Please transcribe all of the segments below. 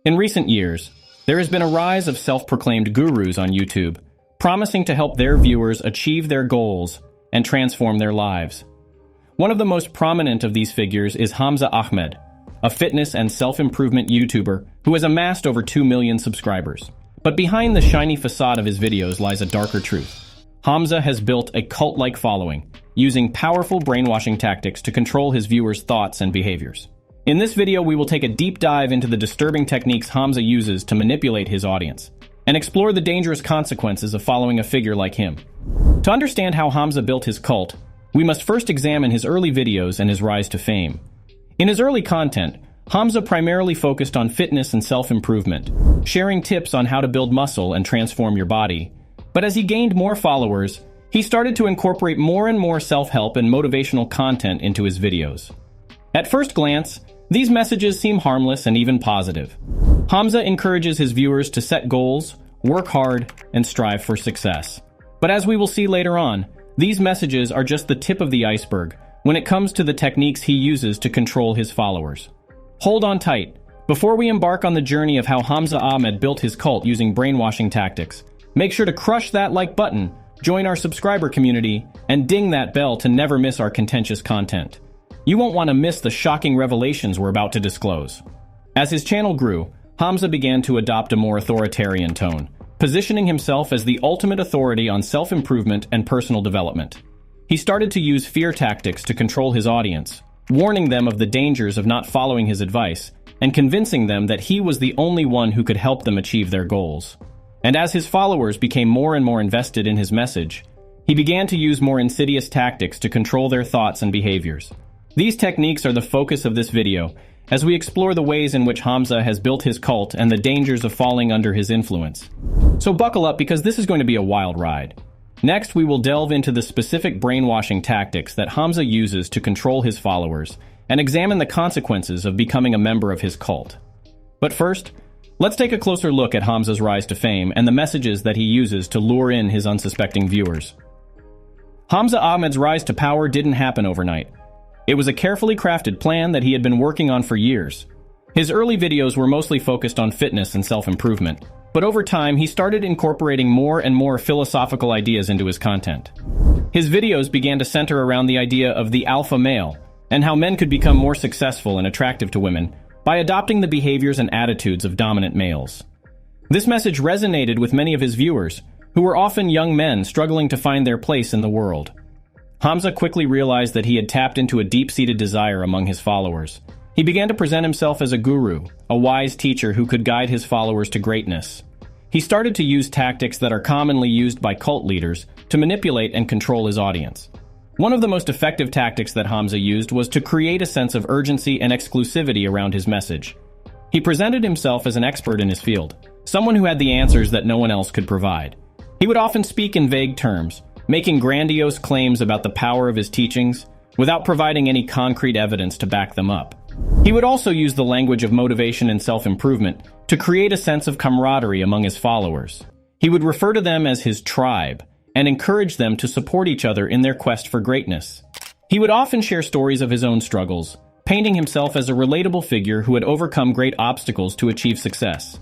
In recent years, there has been a rise of self-proclaimed gurus on YouTube, promising to help their viewers achieve their goals and transform their lives. One of the most prominent of these figures is Hamza Ahmed, a fitness and self-improvement YouTuber who has amassed over 2 million subscribers. But behind the shiny facade of his videos lies a darker truth. Hamza has built a cult-like following, using powerful brainwashing tactics to control his viewers' thoughts and behaviors. In this video, we will take a deep dive into the disturbing techniques Hamza uses to manipulate his audience, and explore the dangerous consequences of following a figure like him. To understand how Hamza built his cult, we must first examine his early videos and his rise to fame. In his early content, Hamza primarily focused on fitness and self-improvement, sharing tips on how to build muscle and transform your body. But as he gained more followers, he started to incorporate more and more self-help and motivational content into his videos. At first glance, these messages seem harmless and even positive. Hamza encourages his viewers to set goals, work hard, and strive for success. But as we will see later on, these messages are just the tip of the iceberg when it comes to the techniques he uses to control his followers. Hold on tight. Before we embark on the journey of how Hamza Ahmed built his cult using brainwashing tactics, make sure to crush that like button, join our subscriber community, and ding that bell to never miss our contentious content. You won't want to miss the shocking revelations we're about to disclose. As his channel grew, Hamza began to adopt a more authoritarian tone, positioning himself as the ultimate authority on self-improvement and personal development. He started to use fear tactics to control his audience, warning them of the dangers of not following his advice, and convincing them that he was the only one who could help them achieve their goals. And as his followers became more and more invested in his message, he began to use more insidious tactics to control their thoughts and behaviors. These techniques are the focus of this video, as we explore the ways in which Hamza has built his cult and the dangers of falling under his influence. So buckle up, because this is going to be a wild ride. Next, we will delve into the specific brainwashing tactics that Hamza uses to control his followers and examine the consequences of becoming a member of his cult. But first, let's take a closer look at Hamza's rise to fame and the messages that he uses to lure in his unsuspecting viewers. Hamza Ahmed's rise to power didn't happen overnight. It was a carefully crafted plan that he had been working on for years. His early videos were mostly focused on fitness and self-improvement, but over time he started incorporating more and more philosophical ideas into his content. His videos began to center around the idea of the alpha male, and how men could become more successful and attractive to women by adopting the behaviors and attitudes of dominant males. This message resonated with many of his viewers, who were often young men struggling to find their place in the world. Hamza quickly realized that he had tapped into a deep-seated desire among his followers. He began to present himself as a guru, a wise teacher who could guide his followers to greatness. He started to use tactics that are commonly used by cult leaders to manipulate and control his audience. One of the most effective tactics that Hamza used was to create a sense of urgency and exclusivity around his message. He presented himself as an expert in his field, someone who had the answers that no one else could provide. He would often speak in vague terms, making grandiose claims about the power of his teachings without providing any concrete evidence to back them up. He would also use the language of motivation and self-improvement to create a sense of camaraderie among his followers. He would refer to them as his tribe and encourage them to support each other in their quest for greatness. He would often share stories of his own struggles, painting himself as a relatable figure who had overcome great obstacles to achieve success.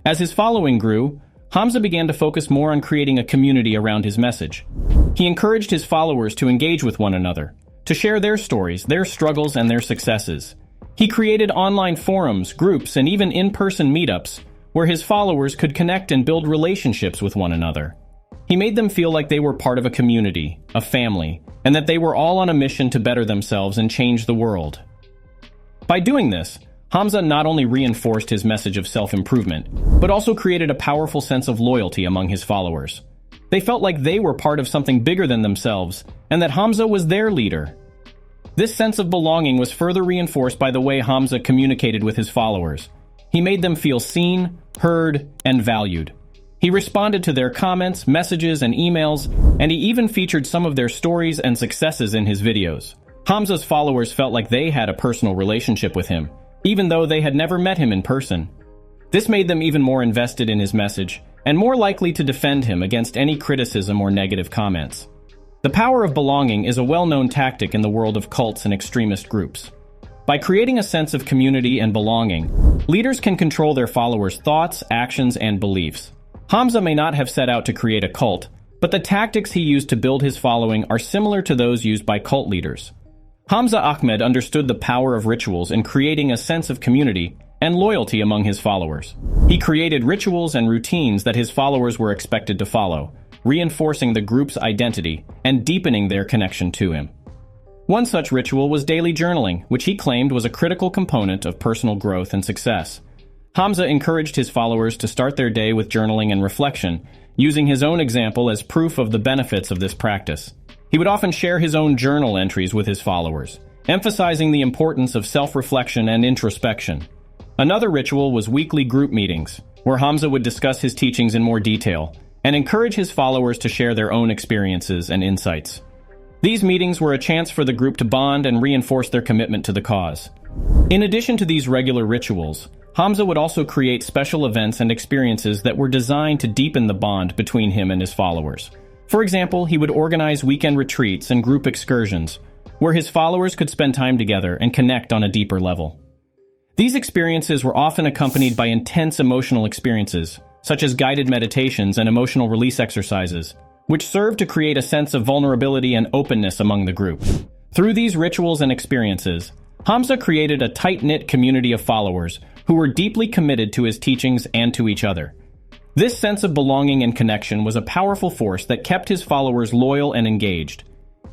As his following grew, Hamza began to focus more on creating a community around his message. He encouraged his followers to engage with one another, to share their stories, their struggles, and their successes. He created online forums, groups, and even in-person meetups where his followers could connect and build relationships with one another. He made them feel like they were part of a community, a family, and that they were all on a mission to better themselves and change the world. By doing this, Hamza not only reinforced his message of self-improvement, but also created a powerful sense of loyalty among his followers. They felt like they were part of something bigger than themselves, and that Hamza was their leader. This sense of belonging was further reinforced by the way Hamza communicated with his followers. He made them feel seen, heard, and valued. He responded to their comments, messages, and emails, and he even featured some of their stories and successes in his videos. Hamza's followers felt like they had a personal relationship with him, even though they had never met him in person. This made them even more invested in his message, and more likely to defend him against any criticism or negative comments. The power of belonging is a well-known tactic in the world of cults and extremist groups. By creating a sense of community and belonging, leaders can control their followers' thoughts, actions, and beliefs. Hamza may not have set out to create a cult, but the tactics he used to build his following are similar to those used by cult leaders. Hamza Ahmed understood the power of rituals in creating a sense of community and loyalty among his followers. He created rituals and routines that his followers were expected to follow, reinforcing the group's identity and deepening their connection to him. One such ritual was daily journaling, which he claimed was a critical component of personal growth and success. Hamza encouraged his followers to start their day with journaling and reflection, using his own example as proof of the benefits of this practice. He would often share his own journal entries with his followers, emphasizing the importance of self-reflection and introspection. Another ritual was weekly group meetings, where Hamza would discuss his teachings in more detail and encourage his followers to share their own experiences and insights. These meetings were a chance for the group to bond and reinforce their commitment to the cause. In addition to these regular rituals, Hamza would also create special events and experiences that were designed to deepen the bond between him and his followers. For example, he would organize weekend retreats and group excursions, where his followers could spend time together and connect on a deeper level. These experiences were often accompanied by intense emotional experiences, such as guided meditations and emotional release exercises, which served to create a sense of vulnerability and openness among the group. Through these rituals and experiences, Hamza created a tight-knit community of followers who were deeply committed to his teachings and to each other. This sense of belonging and connection was a powerful force that kept his followers loyal and engaged,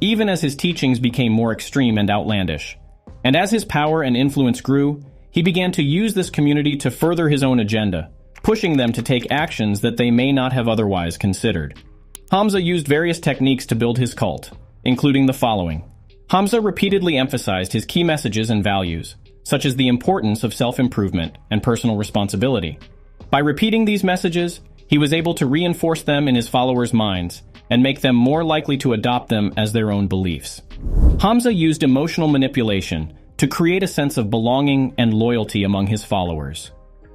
even as his teachings became more extreme and outlandish. And as his power and influence grew, he began to use this community to further his own agenda, pushing them to take actions that they may not have otherwise considered. Hamza used various techniques to build his cult, including the following. Hamza repeatedly emphasized his key messages and values, such as the importance of self-improvement and personal responsibility. By repeating these messages, he was able to reinforce them in his followers' minds and make them more likely to adopt them as their own beliefs. Hamza used emotional manipulation to create a sense of belonging and loyalty among his followers.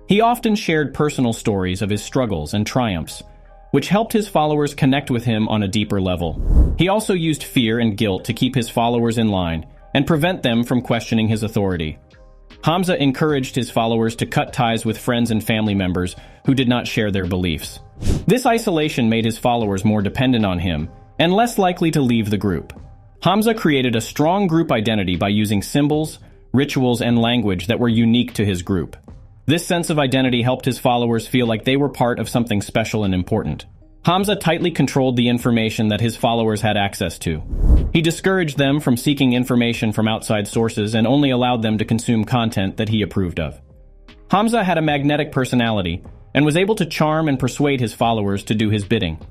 He often shared personal stories of his struggles and triumphs, which helped his followers connect with him on a deeper level. He also used fear and guilt to keep his followers in line and prevent them from questioning his authority. Hamza encouraged his followers to cut ties with friends and family members who did not share their beliefs. This isolation made his followers more dependent on him and less likely to leave the group. Hamza created a strong group identity by using symbols, rituals, and language that were unique to his group. This sense of identity helped his followers feel like they were part of something special and important. Hamza tightly controlled the information that his followers had access to. He discouraged them from seeking information from outside sources and only allowed them to consume content that he approved of. Hamza had a magnetic personality and was able to charm and persuade his followers to do his bidding.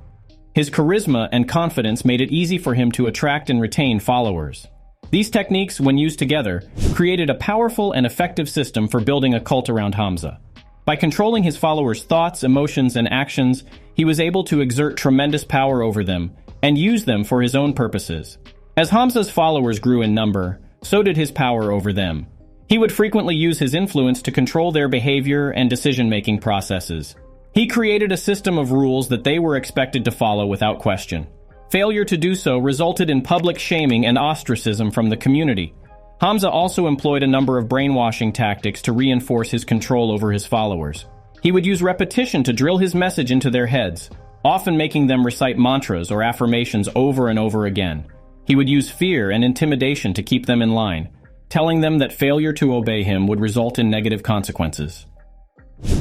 His charisma and confidence made it easy for him to attract and retain followers. These techniques, when used together, created a powerful and effective system for building a cult around Hamza. By controlling his followers' thoughts, emotions, and actions, he was able to exert tremendous power over them and use them for his own purposes. As Hamza's followers grew in number, so did his power over them. He would frequently use his influence to control their behavior and decision-making processes. He created a system of rules that they were expected to follow without question. Failure to do so resulted in public shaming and ostracism from the community. Hamza also employed a number of brainwashing tactics to reinforce his control over his followers. He would use repetition to drill his message into their heads, often making them recite mantras or affirmations over and over again. He would use fear and intimidation to keep them in line, telling them that failure to obey him would result in negative consequences.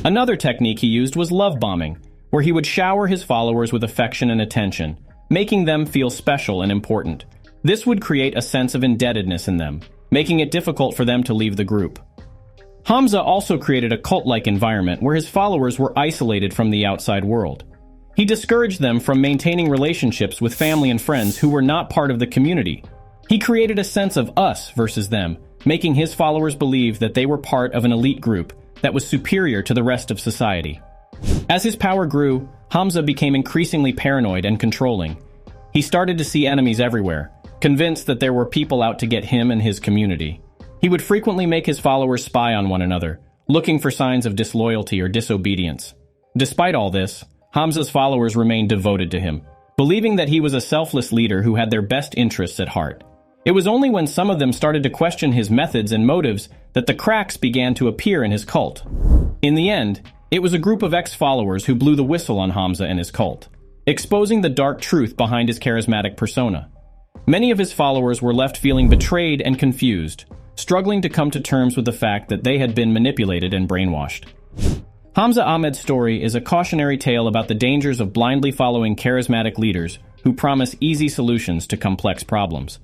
Another technique he used was love bombing, where he would shower his followers with affection and attention, making them feel special and important. This would create a sense of indebtedness in them, making it difficult for them to leave the group. Hamza also created a cult-like environment where his followers were isolated from the outside world. He discouraged them from maintaining relationships with family and friends who were not part of the community. He created a sense of us versus them, making his followers believe that they were part of an elite group that was superior to the rest of society. As his power grew, Hamza became increasingly paranoid and controlling. He started to see enemies everywhere, convinced that there were people out to get him and his community. He would frequently make his followers spy on one another, looking for signs of disloyalty or disobedience. Despite all this, Hamza's followers remained devoted to him, believing that he was a selfless leader who had their best interests at heart. It was only when some of them started to question his methods and motives that the cracks began to appear in his cult. In the end, it was a group of ex-followers who blew the whistle on Hamza and his cult, exposing the dark truth behind his charismatic persona. Many of his followers were left feeling betrayed and confused, struggling to come to terms with the fact that they had been manipulated and brainwashed. Hamza Ahmed's story is a cautionary tale about the dangers of blindly following charismatic leaders who promise easy solutions to complex problems.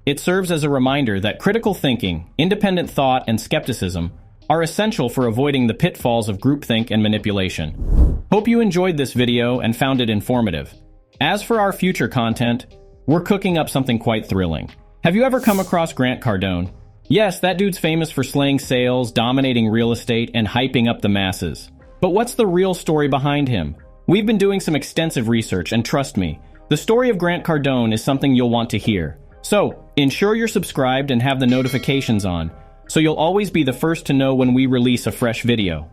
It serves as a reminder that critical thinking, independent thought, and skepticism are essential for avoiding the pitfalls of groupthink and manipulation. Hope you enjoyed this video and found it informative. As for our future content, we're cooking up something quite thrilling. Have you ever come across Grant Cardone? Yes, that dude's famous for slaying sales, dominating real estate, and hyping up the masses. But what's the real story behind him? We've been doing some extensive research, and trust me, the story of Grant Cardone is something you'll want to hear. So, ensure you're subscribed and have the notifications on, so you'll always be the first to know when we release a fresh video.